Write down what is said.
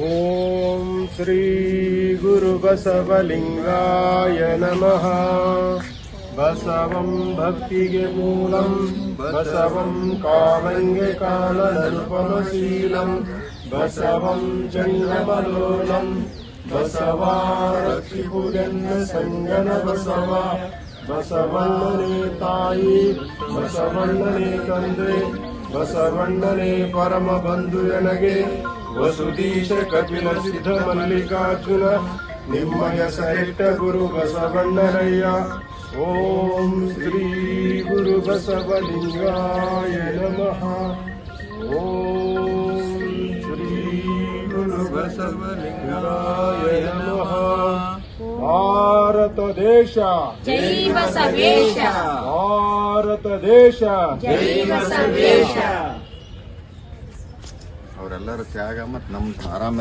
ಓಂ ಶ್ರೀ ಗುರು ಬಸವಲಿಂಗಾಯ ನಮಃ. ಬಸವಂ ಭಕ್ತಿಗೆ ಮೂಲಂ, ಬಸವಂ ಕಾಮಂಗೆ ಕಾಲನರುಪಮಶೀಲಂ, ಬಸವಂ ಚಂದ್ರಮಲೋಲಂ, ಬಸವ ರಕ್ಷಿಪುಜನ್ನ ಸಂಗನ ಬಸವ. ಬಸವಣ್ಣನೇ ತಾಯಿ, ಬಸವಣ್ಣನೇ ತಂದೆ, ಬಸವಣ್ಣನೇ ಪರಮ ಬಂಧು ನನಗೆ. ವಸುದೀಶ ಕಪಿಲ ಸಿದ್ಧ ಮಲ್ಲಿಕಾರ್ಜುನ ನಿಮ್ಮಯ ಸಹಿತ ಗುರು ಬಸವಣ್ಣನಯ್ಯ. ಓಂ ಶ್ರೀ ಗುರು ಬಸವಲಿಂಗಾಯ ನಮಃ. ಓಂ ಶ್ರೀ ಗುರು ಬಸವಲಿಂಗಾಯ ನಮಃ. ಭಾರತ ದೇಶ ಜೈ ಬಸವೇಶ, ಭಾರತ ದೇಶ ಜೈ ಬಸವೇಶ. ಅವರೆಲ್ಲರ ತ್ಯಾಗ ಮತ್ತು ನಮ್ಮ ಆರಾಮ